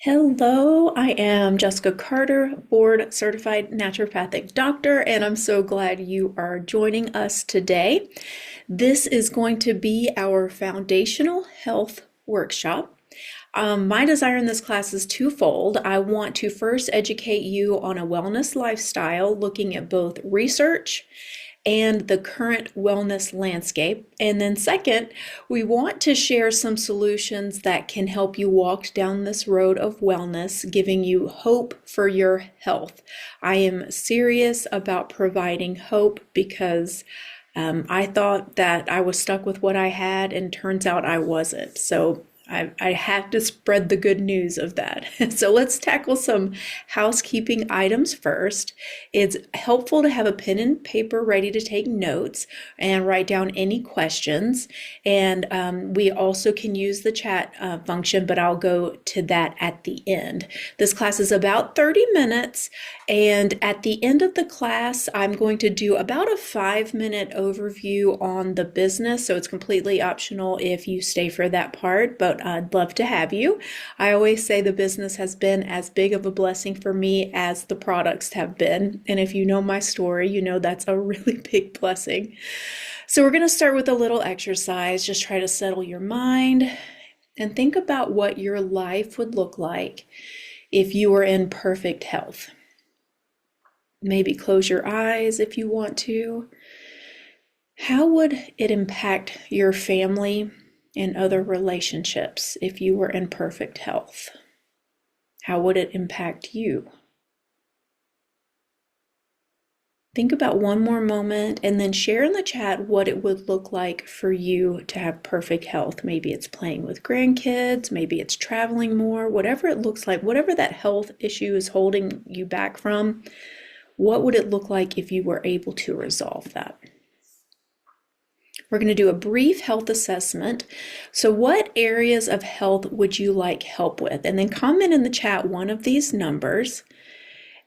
Hello, I am Jessica Carter, Board Certified Naturopathic Doctor, and I'm so glad you are joining us today. This is going to be our foundational health workshop. My desire in this class is twofold. I want to first educate you on a wellness lifestyle, looking at both research and the current wellness landscape. And then second, we want to share some solutions that can help you walk down this road of wellness, giving you hope for your health. I am serious about providing hope because I thought that I was stuck with what I had, and turns out I wasn't. So I have to spread the good news of that. So let's tackle some housekeeping items first. It's helpful to have a pen and paper ready to take notes and write down any questions. And we also can use the chat function, but I'll go to that at the end. This class is about 30 minutes. And at the end of the class, I'm going to do about a 5-minute overview on the business. So it's completely optional if you stay for that part, but I'd love to have you. I always say the business has been as big of a blessing for me as the products have been. And if you know my story, you know that's a really big blessing. So we're going to start with a little exercise. Just try to settle your mind and think about what your life would look like if you were in perfect health. Maybe close your eyes if you want to. How would it impact your family and other relationships if you were in perfect health? How would it impact you? Think about one more moment and then share in the chat what it would look like for you to have perfect health. Maybe it's playing with grandkids, maybe it's traveling more, whatever it looks like, whatever that health issue is holding you back from, what would it look like if you were able to resolve that? We're going to do a brief health assessment. So what areas of health would you like help with? And then comment in the chat one of these numbers.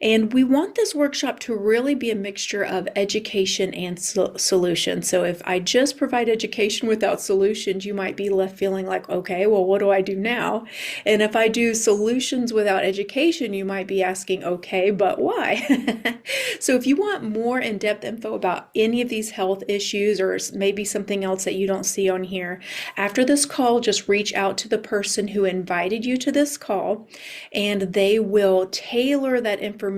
And we want this workshop to really be a mixture of education and solution. So if I just provide education without solutions, you might be left feeling like, okay, well, what do I do now? And if I do solutions without education, you might be asking, okay, but why? So if you want more in-depth info about any of these health issues, or maybe something else that you don't see on here, after this call, just reach out to the person who invited you to this call, and they will tailor that information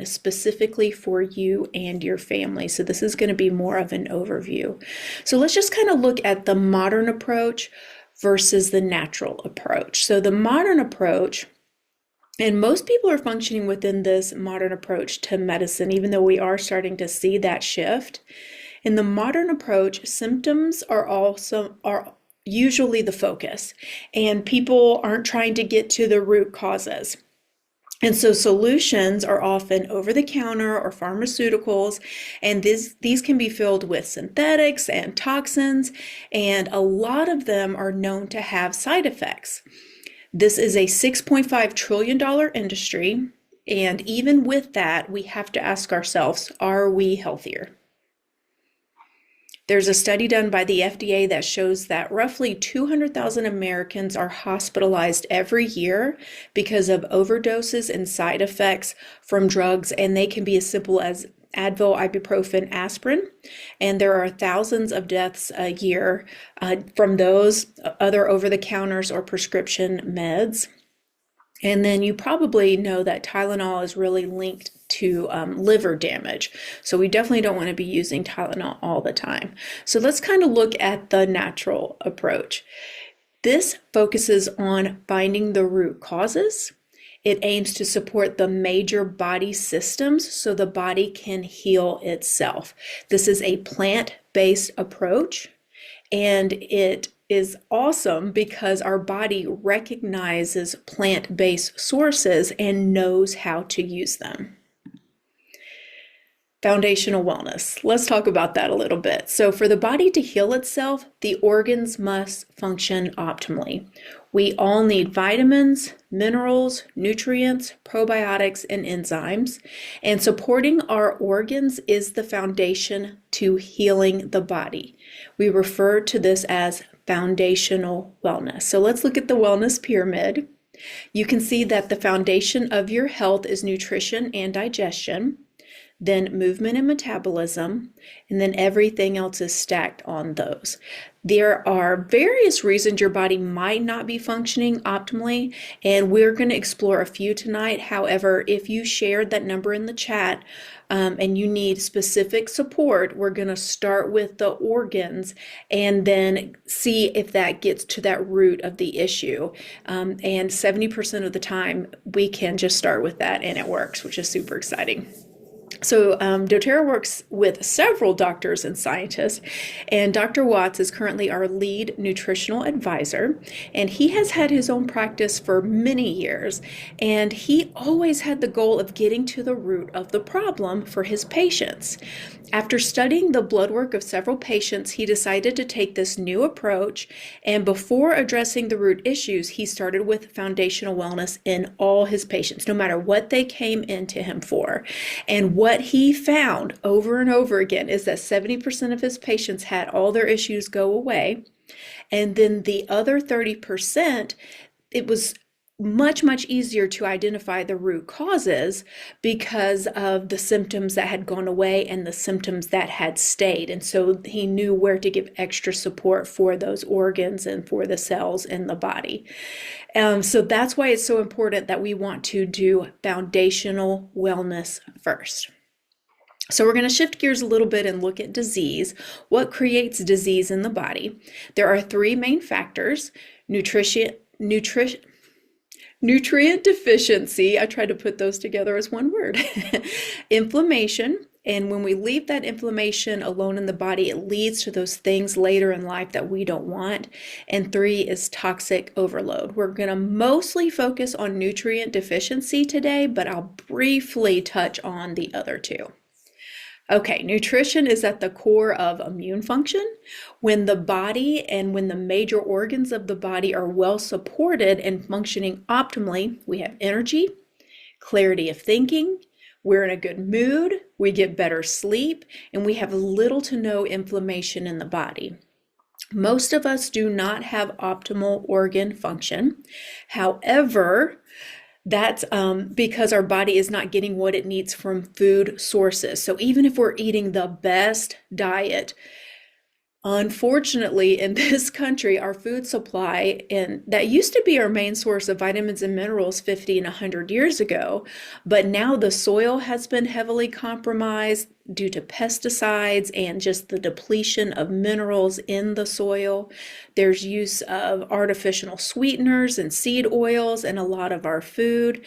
specifically for you and your family. So this is going to be more of an overview. So let's just kind of look at the modern approach versus the natural approach. So the modern approach, and most people are functioning within this modern approach to medicine, even though we are starting to see that shift. In the modern approach, symptoms are usually the focus, and people aren't trying to get to the root causes. And so solutions are often over-the-counter or pharmaceuticals, and these can be filled with synthetics and toxins, and a lot of them are known to have side effects. This is a $6.5 trillion industry, and even with that, we have to ask ourselves, are we healthier? There's a study done by the FDA that shows that roughly 200,000 Americans are hospitalized every year because of overdoses and side effects from drugs, and they can be as simple as Advil, ibuprofen, aspirin, and there are thousands of deaths a year from those other over-the-counters or prescription meds. And then you probably know that Tylenol is really linked to liver damage. So we definitely don't want to be using Tylenol all the time. So let's kind of look at the natural approach. This focuses on finding the root causes. It aims to support the major body systems so the body can heal itself. This is a plant-based approach, and it is awesome because our body recognizes plant-based sources and knows how to use them. Foundational wellness. Let's talk about that a little bit. So for the body to heal itself, the organs must function optimally. We all need vitamins, minerals, nutrients, probiotics, and enzymes. And supporting our organs is the foundation to healing the body. We refer to this as foundational wellness. So let's look at the wellness pyramid. You can see that the foundation of your health is nutrition and digestion, then movement and metabolism, and then everything else is stacked on those. There are various reasons your body might not be functioning optimally, and we're going to explore a few tonight. However, if you shared that number in the chat, and you need specific support, we're going to start with the organs and then see if that gets to that root of the issue. And 70% of the time, we can just start with that and it works, which is super exciting. So doTERRA works with several doctors and scientists, and Dr. Watts is currently our lead nutritional advisor, and he has had his own practice for many years, and he always had the goal of getting to the root of the problem for his patients. After studying the blood work of several patients, he decided to take this new approach, and before addressing the root issues, he started with foundational wellness in all his patients, no matter what they came into him for. And what he found over and over again is that 70% of his patients had all their issues go away, and then the other 30%, it was much easier to identify the root causes because of the symptoms that had gone away and the symptoms that had stayed. And so he knew where to give extra support for those organs and for the cells in the body. So that's why it's so important that we want to do foundational wellness first. So we're going to shift gears a little bit and look at disease. What creates disease in the body? There are three main factors: nutrient deficiency, I tried to put those together as one word, inflammation, and when we leave that inflammation alone in the body, it leads to those things later in life that we don't want. And 3 is toxic overload. We're going to mostly focus on nutrient deficiency today, but I'll briefly touch on the other 2. Okay, nutrition is at the core of immune function. When the body and when the major organs of the body are well supported and functioning optimally, we have energy, clarity of thinking, we're in a good mood, we get better sleep, and we have little to no inflammation in the body. Most of us do not have optimal organ function. However, that's because our body is not getting what it needs from food sources. So even if we're eating the best diet, unfortunately, in this country, our food supply, and that used to be our main source of vitamins and minerals 50 and 100 years ago, but now the soil has been heavily compromised due to pesticides and just the depletion of minerals in the soil. There's use of artificial sweeteners and seed oils in a lot of our food.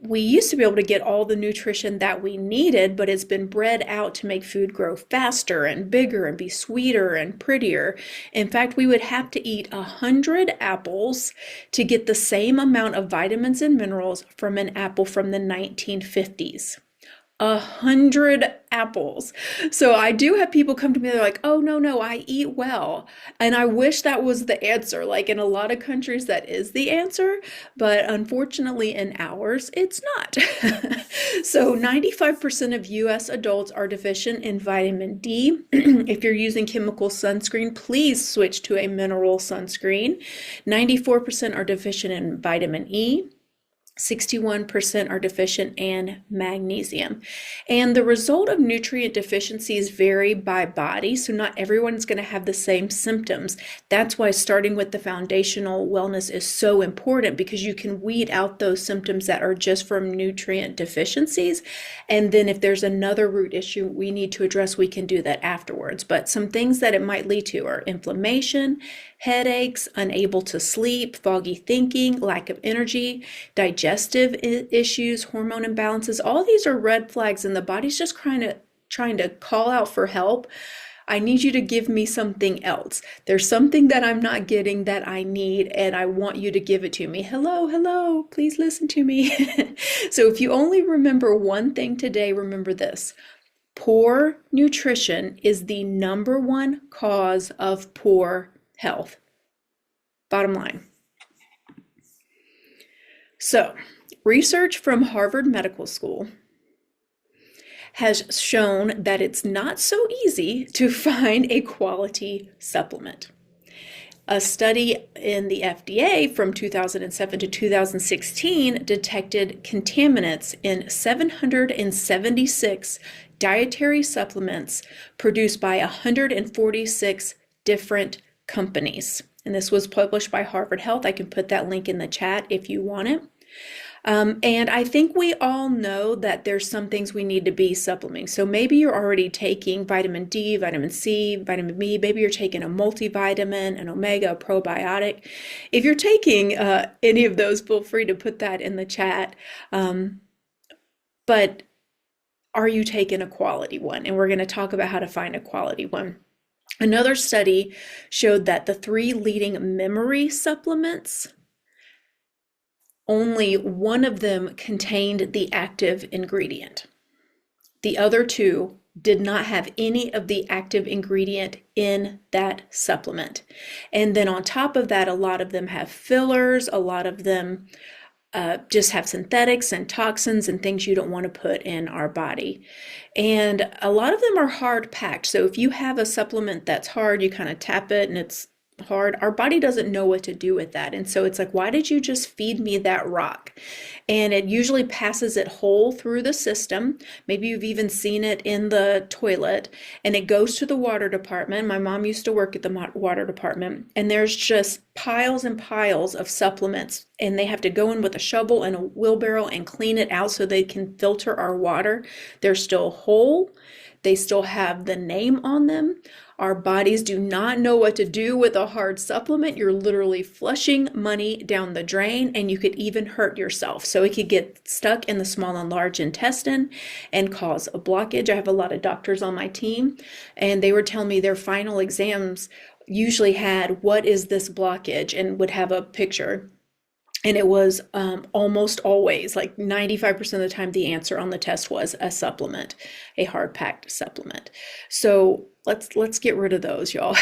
We used to be able to get all the nutrition that we needed, but it's been bred out to make food grow faster and bigger and be sweeter and prettier. In fact, we would have to eat 100 apples to get the same amount of vitamins and minerals from an apple from the 1950s. 100 apples. So I do have people come to me, they're like, oh, no, I eat well. And I wish that was the answer. Like in a lot of countries, that is the answer. But unfortunately, in ours, it's not. So 95% of US adults are deficient in vitamin D. If you're using chemical sunscreen, please switch to a mineral sunscreen. 94% are deficient in vitamin E. 61% are deficient in magnesium. And the result of nutrient deficiencies vary by body, so not everyone's going to have the same symptoms. That's why starting with the foundational wellness is so important, because you can weed out those symptoms that are just from nutrient deficiencies. And then if there's another root issue we need to address, we can do that afterwards. But some things that it might lead to are inflammation, headaches, unable to sleep, foggy thinking, lack of energy, digestive issues, hormone imbalances. All these are red flags, and the body's just trying to call out for help. I need you to give me something else. There's something that I'm not getting that I need, and I want you to give it to me. Hello, please listen to me. So if you only remember one thing today, remember this. Poor nutrition is the number one cause of poor health. Bottom line. So, research from Harvard Medical School has shown that it's not so easy to find a quality supplement. A study in the FDA from 2007 to 2016 detected contaminants in 776 dietary supplements produced by 146 different companies. And this was published by Harvard Health. I can put that link in the chat if you want it. And I think we all know that there's some things we need to be supplementing. So maybe you're already taking vitamin D, vitamin C, vitamin B. Maybe you're taking a multivitamin, an omega, a probiotic. If you're taking any of those, feel free to put that in the chat. But are you taking a quality one? And we're going to talk about how to find a quality one. Another study showed that the 3 leading memory supplements, only one of them contained the active ingredient. The other 2 did not have any of the active ingredient in that supplement. And then on top of that, a lot of them have fillers, a lot of them just have synthetics and toxins and things you don't want to put in our body. And a lot of them are hard packed. So if you have a supplement that's hard, you kind of tap it and it's hard, our body doesn't know what to do with that. And so it's like, why did you just feed me that rock? And it usually passes it whole through the system. Maybe you've even seen it in the toilet, and it goes to the water department. My mom used to work at the water department, and there's just piles and piles of supplements, and they have to go in with a shovel and a wheelbarrow and clean it out so they can filter our water. They're still whole. They still have the name on them. Our bodies do not know what to do with a hard supplement. You're literally flushing money down the drain, and you could even hurt yourself. So it could get stuck in the small and large intestine and cause a blockage. I have a lot of doctors on my team, and they were telling me their final exams usually had, what is this blockage? And would have a picture. And it was almost always, like 95% of the time, the answer on the test was a supplement, a hard-packed supplement. So let's get rid of those, y'all.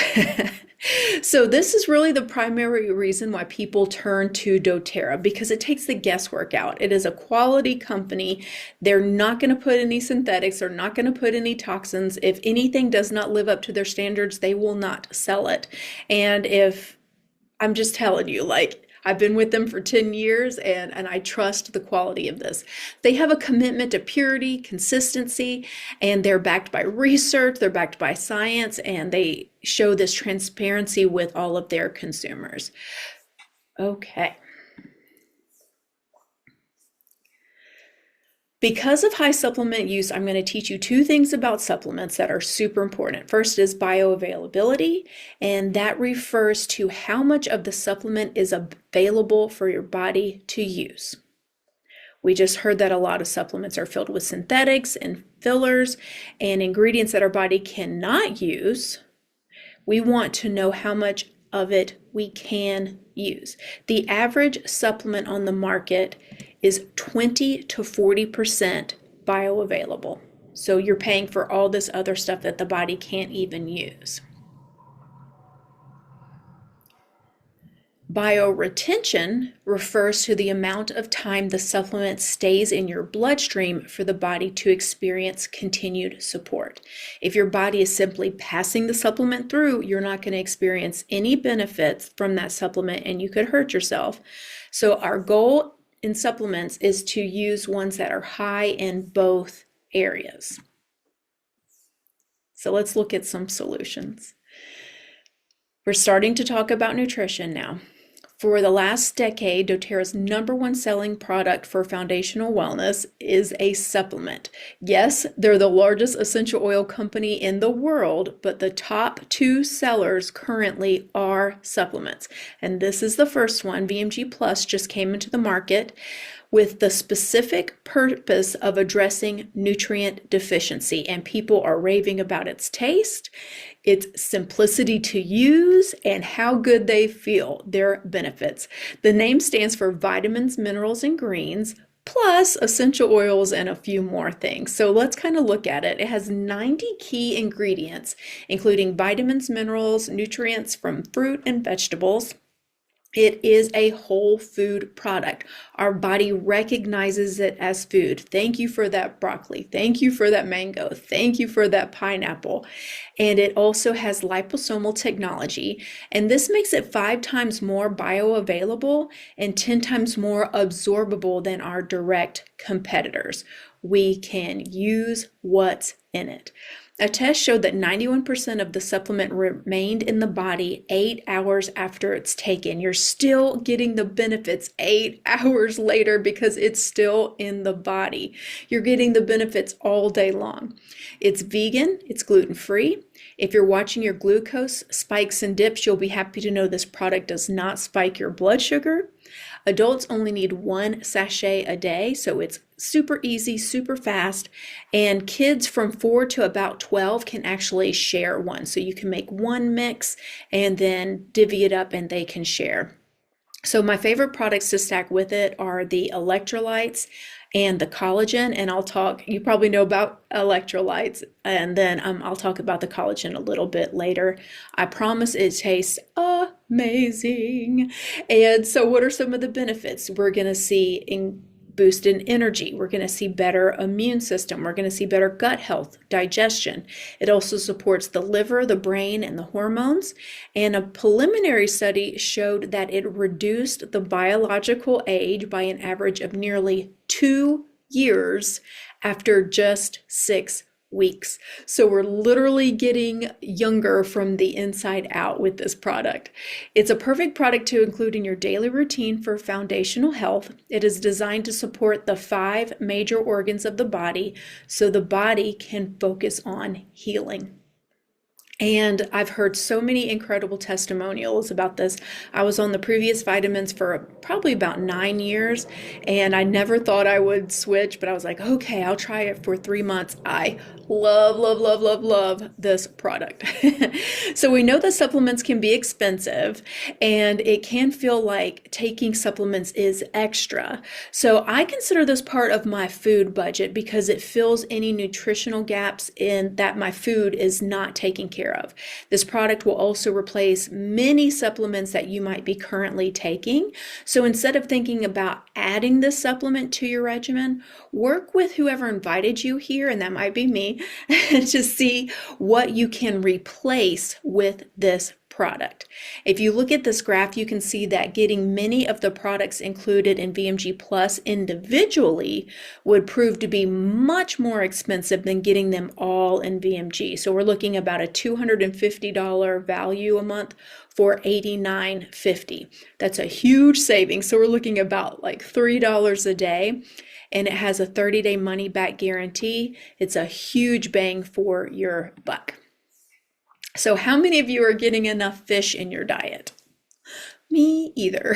So this is really the primary reason why people turn to doTERRA, because it takes the guesswork out. It is a quality company. They're not going to put any synthetics. They're not going to put any toxins. If anything does not live up to their standards, they will not sell it. And if, I'm just telling you, like, I've been with them for 10 years and I trust the quality of this. They have a commitment to purity, consistency, and they're backed by research, they're backed by science, and they show this transparency with all of their consumers. Okay. Because of high supplement use, I'm going to teach you 2 things about supplements that are super important. First is bioavailability, and that refers to how much of the supplement is available for your body to use. We just heard that a lot of supplements are filled with synthetics and fillers and ingredients that our body cannot use. We want to know how much of it we can use. The average supplement on the market is 20 to 40% bioavailable. So you're paying for all this other stuff that the body can't even use. Bioretention refers to the amount of time the supplement stays in your bloodstream for the body to experience continued support. If your body is simply passing the supplement through, you're not going to experience any benefits from that supplement, and you could hurt yourself. So our goal in supplements is to use ones that are high in both areas. So let's look at some solutions. We're starting to talk about nutrition now. For the last decade, doTERRA's #1 selling product for foundational wellness is a supplement. Yes, they're the largest essential oil company in the world, but the top 2 sellers currently are supplements. And this is the first one. VMG Plus just came into the market with the specific purpose of addressing nutrient deficiency, and people are raving about its taste, its simplicity to use, and how good they feel, their benefits. The name stands for vitamins, minerals, and greens, plus essential oils and a few more things. So let's kind of look at it. It has 90 key ingredients, including vitamins, minerals, nutrients from fruit and vegetables, It is a whole food product. Our body recognizes it as food. Thank you for that broccoli. Thank you for that mango. Thank you for that pineapple. And it also has liposomal technology. And this makes it 5 times more bioavailable and 10 times more absorbable than our direct competitors. We can use what's in it. A test showed that 91% of the supplement remained in the body 8 hours after it's taken. You're still getting the benefits 8 hours later because it's still in the body. You're getting the benefits all day long. It's vegan, it's gluten-free. If you're watching your glucose spikes and dips, you'll be happy to know this product does not spike your blood sugar. Adults only need 1 sachet a day, so it's super easy, super fast, and kids from 4 to about 12 can actually share one. So you can make one mix and then divvy it up and they can share. So my favorite products to stack with it are the electrolytes and the collagen, and you probably know about electrolytes, and then I'll talk about the collagen a little bit later. I promise it tastes amazing. And so what are some of the benefits? We're going to see boost in energy. We're going to see better immune system. We're going to see better gut health, digestion. It also supports the liver, the brain, and the hormones. And a preliminary study showed that it reduced the biological age by an average of nearly 2 years after just 6 weeks. So we're literally getting younger from the inside out with this product. It's a perfect product to include in your daily routine for foundational health. It is designed to support the 5 major organs of the body so the body can focus on healing. And I've heard so many incredible testimonials about this. I was on the previous vitamins for probably about 9 years, and I never thought I would switch, but I was like, okay, I'll try it for 3 months. I love, love, love, love, love this product. So we know that supplements can be expensive, and it can feel like taking supplements is extra. So I consider this part of my food budget because it fills any nutritional gaps in that my food is not taking care of. This product will also replace many supplements that you might be currently taking. So instead of thinking about adding this supplement to your regimen, work with whoever invited you here, and that might be me, to see what you can replace with this product. If you look at this graph, you can see that getting many of the products included in VMG Plus individually would prove to be much more expensive than getting them all in VMG. So we're looking about a $250 value a month for $89.50. That's a huge savings. So we're looking about like $3 a day, and it has a 30-day money-back guarantee. It's a huge bang for your buck. So how many of you are getting enough fish in your diet? Me either.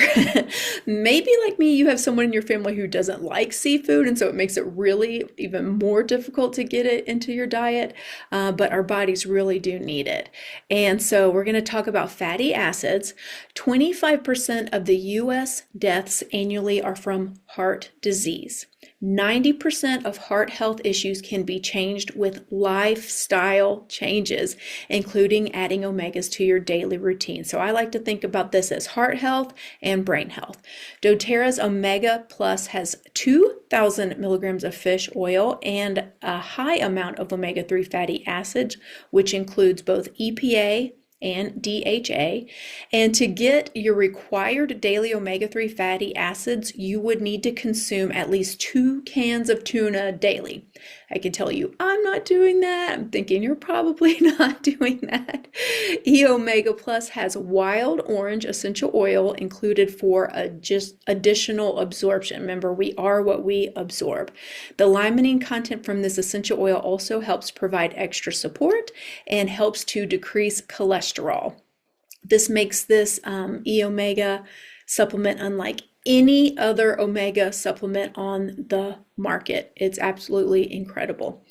Maybe like me, you have someone in your family who doesn't like seafood, and so it makes it really even more difficult to get it into your diet, but our bodies really do need it. And so we're going to talk about fatty acids. 25% of the US deaths annually are from heart disease. 90% of heart health issues can be changed with lifestyle changes, including adding omegas to your daily routine. So I like to think about this as heart health and brain health. doTERRA's Omega Plus has 2,000 milligrams of fish oil and a high amount of omega-3 fatty acids, which includes both EPA and DHA. And to get your required daily omega-3 fatty acids, you would need to consume at least 2 cans of tuna daily. I can tell you, I'm not doing that. I'm thinking you're probably not doing that. Omega Plus has wild orange essential oil included for just additional absorption. Remember, we are what we absorb. The limonene content from this essential oil also helps provide extra support and helps to decrease cholesterol. This makes this omega supplement unlike any other omega supplement on the market. It's absolutely incredible.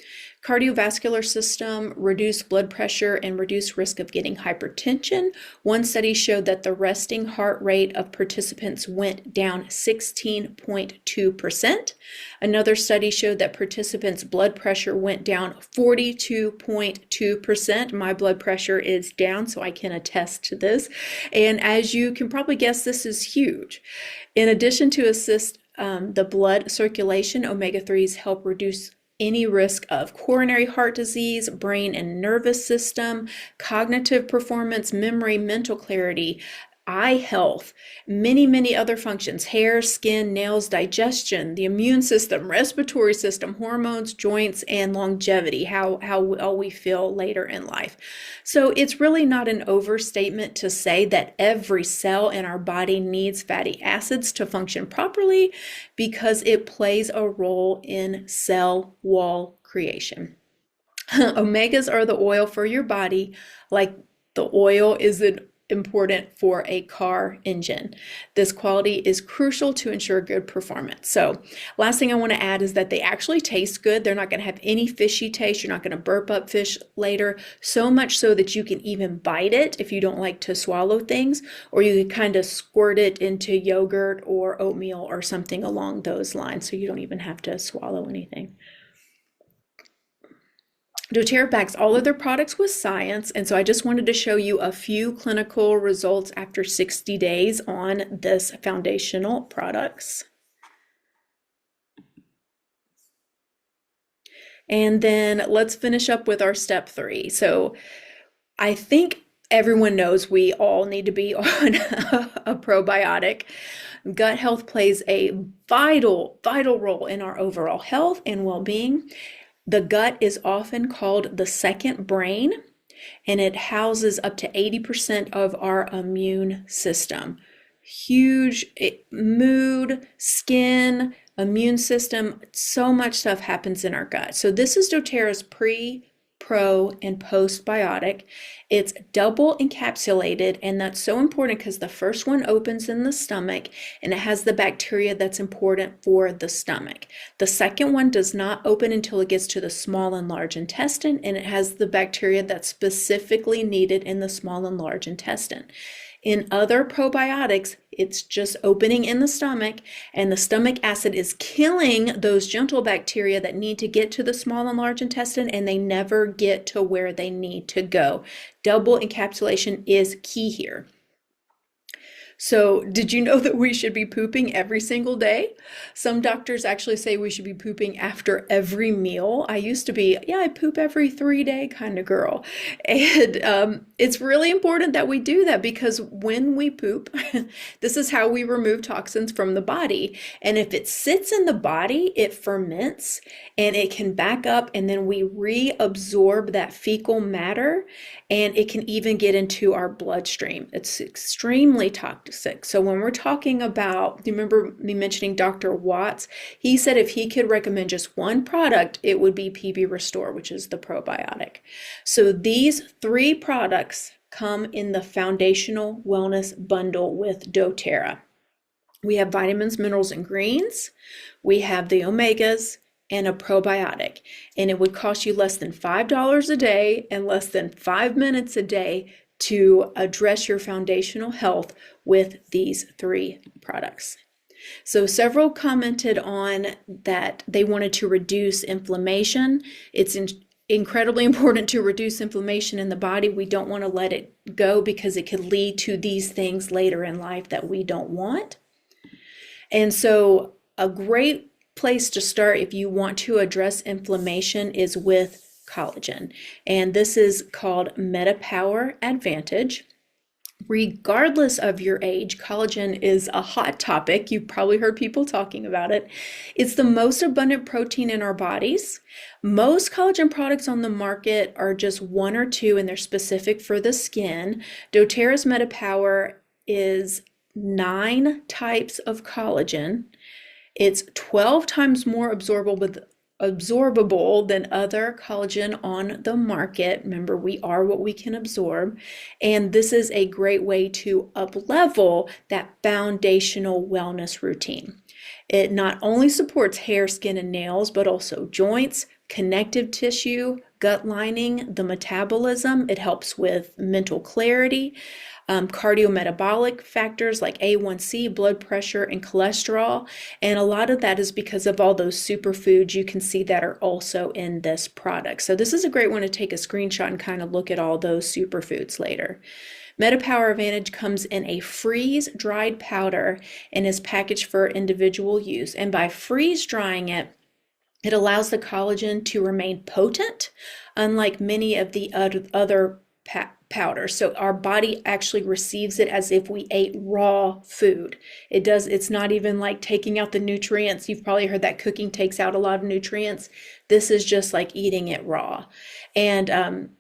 cardiovascular system, reduce blood pressure, and reduce risk of getting hypertension. One study showed that the resting heart rate of participants went down 16.2%. Another study showed that participants' blood pressure went down 42.2%. My blood pressure is down, so I can attest to this. And as you can probably guess, this is huge. In addition to assist the blood circulation, omega-3s help reduce any risk of coronary heart disease, brain and nervous system, cognitive performance, memory, mental clarity, eye health, many other functions: hair, skin, nails, digestion, the immune system, respiratory system, hormones, joints, and longevity, how well we feel later in life. So it's really not an overstatement to say that every cell in our body needs fatty acids to function properly, because it plays a role in cell wall creation. Omegas are the oil for your body, like the oil is important for a car engine. This quality is crucial to ensure good performance. So last thing I want to add is that they actually taste good. They're not going to have any fishy taste. You're not going to burp up fish later, so much so that you can even bite it if you don't like to swallow things, or you can kind of squirt it into yogurt or oatmeal or something along those lines, so you don't even have to swallow anything. doTERRA backs all of their products with science, and so I just wanted to show you a few clinical results after 60 days on this foundational products. And then let's finish up with our step 3. So I think everyone knows we all need to be on a probiotic. Gut health plays a vital role in our overall health and well-being. The gut is often called the second brain, and it houses up to 80% of our immune system. Huge mood, skin, immune system, so much stuff happens in our gut. So this is doTERRA's pre, pro, and postbiotic. It's double encapsulated, and that's so important because the first one opens in the stomach, and it has the bacteria that's important for the stomach. The second one does not open until it gets to the small and large intestine, and it has the bacteria that's specifically needed in the small and large intestine. In other probiotics, it's just opening in the stomach, and the stomach acid is killing those gentle bacteria that need to get to the small and large intestine, and they never get to where they need to go. Double encapsulation is key here. So did you know that we should be pooping every single day? Some doctors actually say we should be pooping after every meal. I used to be, I poop every 3-day kind of girl. And it's really important that we do that, because when we poop, this is how we remove toxins from the body. And if it sits in the body, it ferments and it can back up, and then we reabsorb that fecal matter, and it can even get into our bloodstream. It's extremely toxic. So when we're talking about, do you remember me mentioning Dr. Watts? He said if he could recommend just one product, it would be PB Restore, which is the probiotic. So these 3 products come in the foundational wellness bundle with doTERRA. We have vitamins, minerals, and greens. We have the omegas and a probiotic, and it would cost you less than $5 a day and less than 5 minutes a day to address your foundational health with these 3 products. So several commented on that they wanted to reduce inflammation. It's incredibly important to reduce inflammation in the body. We don't want to let it go, because it could lead to these things later in life that we don't want. And so a great place to start if you want to address inflammation is with collagen. And this is called MetaPower Advantage. Regardless of your age, collagen is a hot topic. You've probably heard people talking about it. It's the most abundant protein in our bodies. Most collagen products on the market are just 1 or 2, and they're specific for the skin. doTERRA's MetaPower is 9 types of collagen. It's 12 times more absorbable than other collagen on the market. Remember, we are what we can absorb. And this is a great way to up-level that foundational wellness routine. It not only supports hair, skin, and nails, but also joints, connective tissue, gut lining, the metabolism. It helps with mental clarity, cardiometabolic factors like A1C, blood pressure, and cholesterol. And a lot of that is because of all those superfoods you can see that are also in this product. So this is a great one to take a screenshot and kind of look at all those superfoods later. MetaPower Advantage comes in a freeze-dried powder and is packaged for individual use. And by freeze drying it, it allows the collagen to remain potent, unlike many of the other powders. So our body actually receives it as if we ate raw food. It's not even like taking out the nutrients. You've probably heard that cooking takes out a lot of nutrients. This is just like eating it raw. And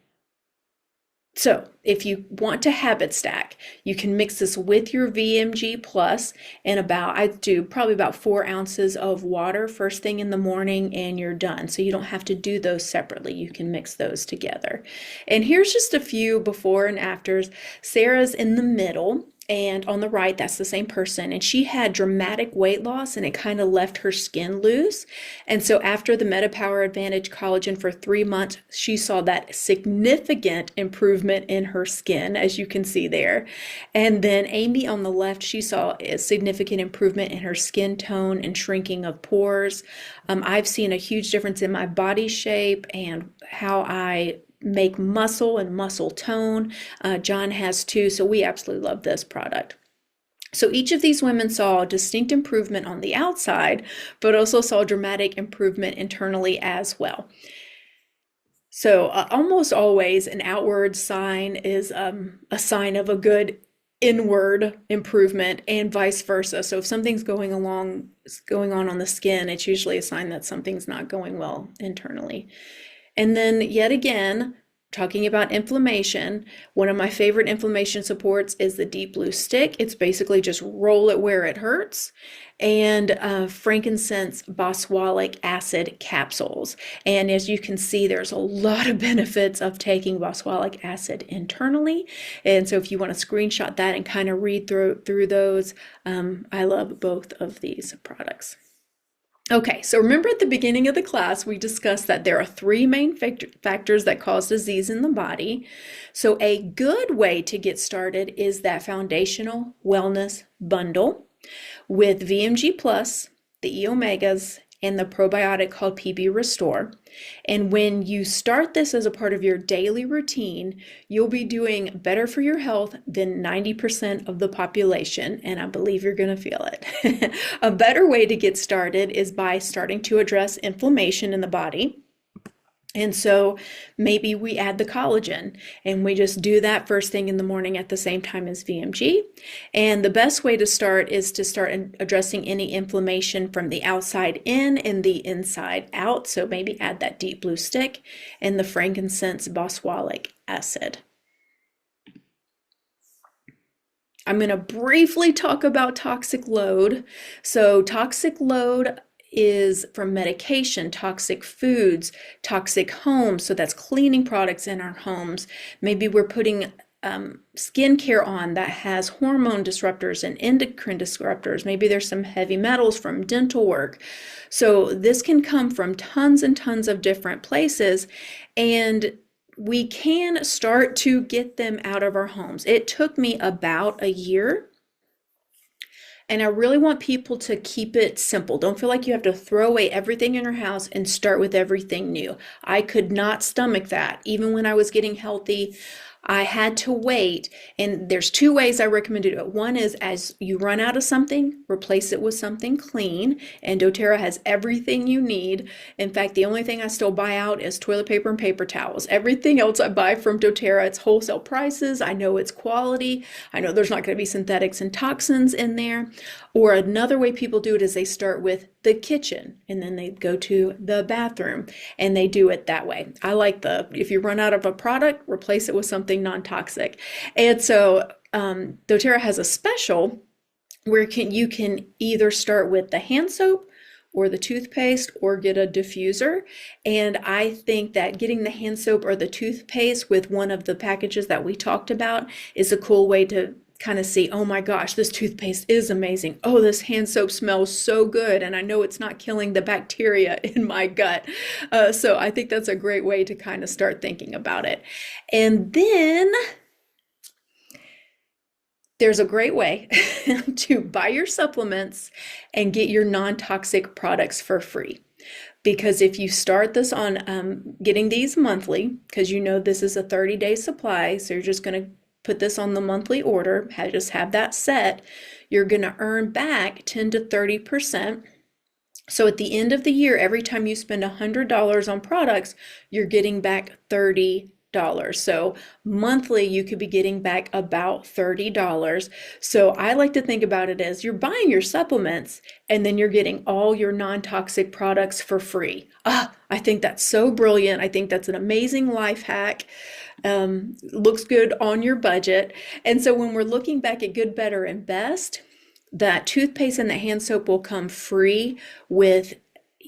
so if you want to habit stack, you can mix this with your VMG Plus and I do probably about 4 ounces of water first thing in the morning and you're done. So you don't have to do those separately. You can mix those together. And here's just a few before and afters. Sarah's in the middle. And on the right, that's the same person. And she had dramatic weight loss and it kind of left her skin loose. And so after the MetaPower Advantage collagen for 3 months, she saw that significant improvement in her skin, as you can see there. And then Amy on the left, she saw a significant improvement in her skin tone and shrinking of pores. I've seen a huge difference in my body shape and how I make muscle and muscle tone. John has too, so we absolutely love this product. So each of these women saw a distinct improvement on the outside, but also saw dramatic improvement internally as well. So almost always an outward sign is a sign of a good inward improvement and vice versa. So if something's going on the skin, it's usually a sign that something's not going well internally. And then yet again, talking about inflammation, one of my favorite inflammation supports is the Deep Blue Stick. It's basically just roll it where it hurts. And frankincense boswellic acid capsules. And as you can see, there's a lot of benefits of taking boswellic acid internally. And so if you want to screenshot that and kind of read through those, I love both of these products. Okay, so remember at the beginning of the class, we discussed that there are 3 main factors that cause disease in the body. So a good way to get started is that foundational wellness bundle with VMG Plus, the E Omegas, and the probiotic called PB Restore. And when you start this as a part of your daily routine, you'll be doing better for your health than 90% of the population, and I believe you're going to feel it. A better way to get started is by starting to address inflammation in the body. And so maybe we add the collagen and we just do that first thing in the morning at the same time as VMG. And the best way to start is to start addressing any inflammation from the outside in and the inside out. So maybe add that Deep Blue Stick and the frankincense boswellic acid. I'm going to briefly talk about toxic load. So toxic load is from medication, toxic foods, toxic homes. So that's cleaning products in our homes. Maybe we're putting skincare on that has hormone disruptors and endocrine disruptors. Maybe there's some heavy metals from dental work. So this can come from tons and tons of different places. And we can start to get them out of our homes. It took me about a year. And I really want people to keep it simple. Don't feel like you have to throw away everything in your house and start with everything new. I could not stomach that. Even when I was getting healthy, I had to wait. And there's 2 ways I recommend to do it. One is as you run out of something, replace it with something clean. And doTERRA has everything you need. In fact, the only thing I still buy out is toilet paper and paper towels. Everything else I buy from doTERRA, it's wholesale prices. I know it's quality. I know there's not going to be synthetics and toxins in there. Or another way people do it is they start with the kitchen and then they go to the bathroom and they do it that way. I like if you run out of a product, replace it with something non-toxic. And so doTERRA has a special where you can either start with the hand soap or the toothpaste or get a diffuser. And I think that getting the hand soap or the toothpaste with one of the packages that we talked about is a cool way to kind of see, oh my gosh, this toothpaste is amazing. Oh, this hand soap smells so good. And I know it's not killing the bacteria in my gut. So I think that's a great way to kind of start thinking about it. And then there's a great way to buy your supplements and get your non-toxic products for free. Because if you start this on getting these monthly, because you know this is a 30-day supply, so you're just going to put this on the monthly order, just have that set, you're going to earn back 10 to 30%. So at the end of the year, every time you spend $100 on products, you're getting back $30. So monthly, you could be getting back about $30. So I like to think about it as you're buying your supplements and then you're getting all your non-toxic products for free. I think that's so brilliant. I think that's an amazing life hack. Looks good on your budget. And so when we're looking back at good, better, and best, that toothpaste and the hand soap will come free with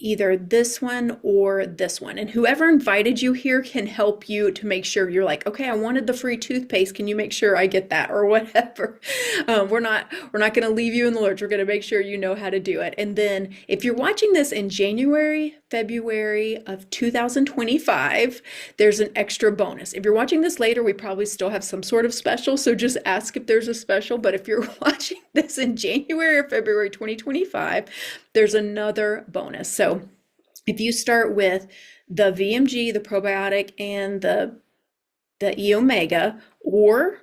either this one or this one. And whoever invited you here can help you to make sure you're like, okay, I wanted the free toothpaste. Can you make sure I get that or whatever? We're not going to leave you in the lurch. We're going to make sure you know how to do it. And then if you're watching this in January, February of 2025, there's an extra bonus. If you're watching this later, we probably still have some sort of special. So just ask if there's a special. But if you're watching this in January or February 2025, there's another bonus. So if you start with the VMG, the probiotic, and the E Omega, or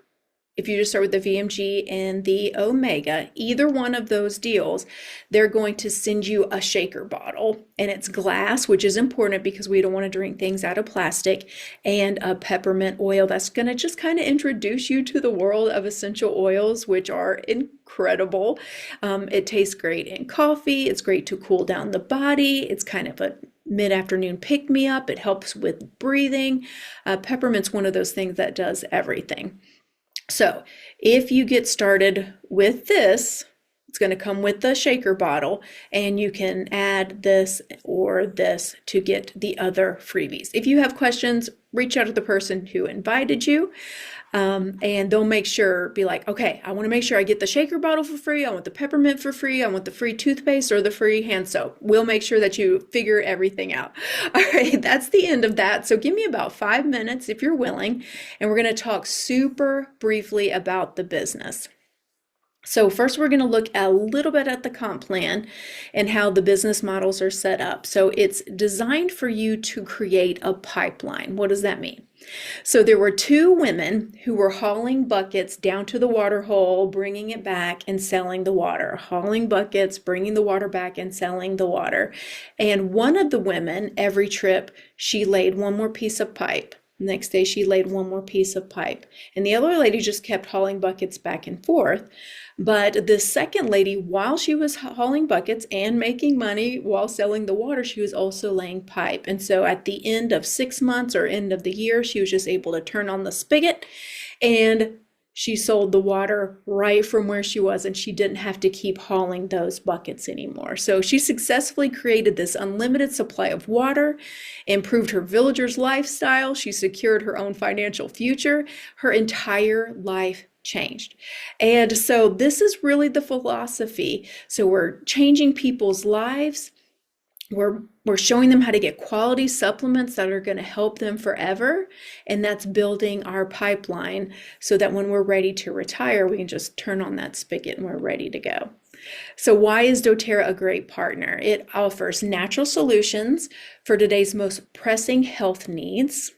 if you just start with the VMG and the Omega, either one of those deals, they're going to send you a shaker bottle, and it's glass, which is important because we don't want to drink things out of plastic, and a peppermint oil that's going to just kind of introduce you to the world of essential oils, which are incredible. It tastes great in coffee. It's great to cool down the body. It's kind of a mid-afternoon pick-me-up. It helps with breathing. Peppermint's one of those things that does everything. So if you get started with this, it's going to come with the shaker bottle, and you can add this or this to get the other freebies. If you have questions, reach out to the person who invited you, and they'll be like, okay, I want to make sure I get the shaker bottle for free. I want the peppermint for free. I want the free toothpaste or the free hand soap. We'll make sure that you figure everything out. All right, that's the end of that. So give me about 5 minutes if you're willing, and we're going to talk super briefly about the business. So first, we're going to look a little bit at the comp plan and how the business models are set up. So it's designed for you to create a pipeline. What does that mean? So there were two women who were hauling buckets down to the water hole, bringing it back and selling the water, hauling buckets, bringing the water back and selling the water. And one of the women, every trip, she laid one more piece of pipe. Next day, she laid one more piece of pipe. And the other lady just kept hauling buckets back and forth. But the second lady, while she was hauling buckets and making money while selling the water, she was also laying pipe. And so at the end of 6 months or end of the year, she was just able to turn on the spigot, and she sold the water right from where she was, and she didn't have to keep hauling those buckets anymore. So she successfully created this unlimited supply of water, improved her villagers' lifestyle. She secured her own financial future. Her entire life changed. And so this is really the philosophy. So we're changing people's lives. We're showing them how to get quality supplements that are going to help them forever. And that's building our pipeline so that when we're ready to retire, we can just turn on that spigot and we're ready to go. So why is doTERRA a great partner? It offers natural solutions for today's most pressing health needs.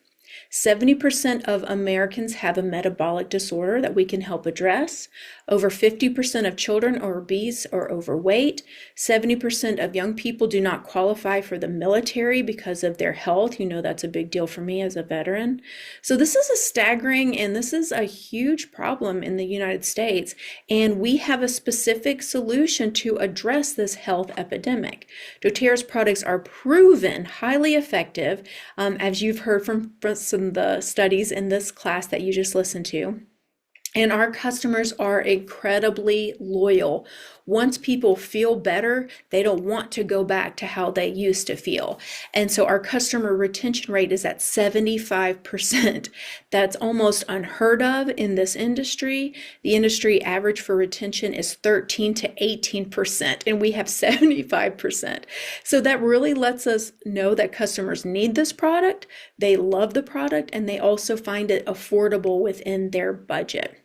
70% of Americans have a metabolic disorder that we can help address. Over 50% of children are obese or overweight. 70% of young people do not qualify for the military because of their health. You know, that's a big deal for me as a veteran. So this is a staggering and this is a huge problem in the United States. And we have a specific solution to address this health epidemic. doTERRA's products are proven highly effective, as you've heard from some of the studies in this class that you just listened to. And our customers are incredibly loyal. once people feel better, they don't want to go back to how they used to feel. And so our customer retention rate is at 75%. That's almost unheard of in this industry. The industry average for retention is 13 to 18%, and we have 75%. So that really lets us know that customers need this product, they love the product, and they also find it affordable within their budget.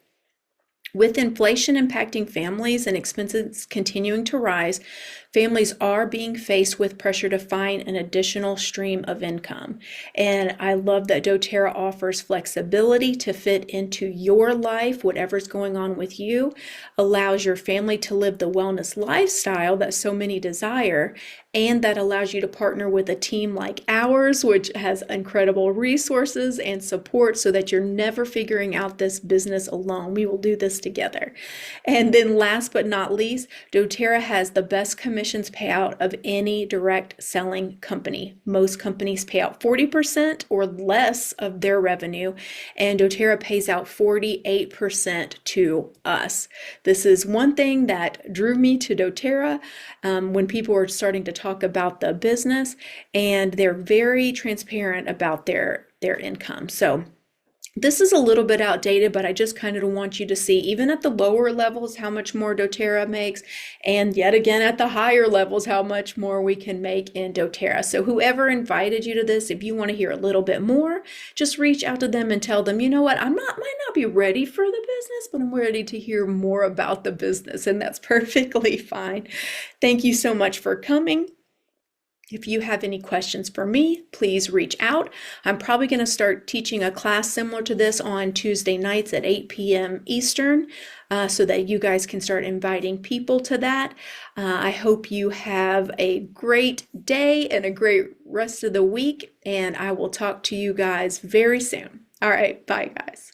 With inflation impacting families and expenses continuing to rise, families are being faced with pressure to find an additional stream of income. And I love that doTERRA offers flexibility to fit into your life, whatever's going on with you, allows your family to live the wellness lifestyle that so many desire, and that allows you to partner with a team like ours, which has incredible resources and support so that you're never figuring out this business alone. We will do this together. And then last but not least, doTERRA has the best commissions payout of any direct selling company. Most companies pay out 40% or less of their revenue, and doTERRA pays out 48% to us. This is one thing that drew me to doTERRA when people were starting to talk about the business, and they're very transparent about their income. So this is a little bit outdated, but I just kind of want you to see, even at the lower levels, how much more doTERRA makes, and yet again at the higher levels, how much more we can make in doTERRA. So whoever invited you to this, if you want to hear a little bit more, just reach out to them and tell them, you know what, might not be ready for the business, but I'm ready to hear more about the business, and that's perfectly fine. Thank you so much for coming. If you have any questions for me, please reach out. I'm probably going to start teaching a class similar to this on Tuesday nights at 8 p.m. Eastern so that you guys can start inviting people to that. I hope you have a great day and a great rest of the week, and I will talk to you guys very soon. All right, bye guys.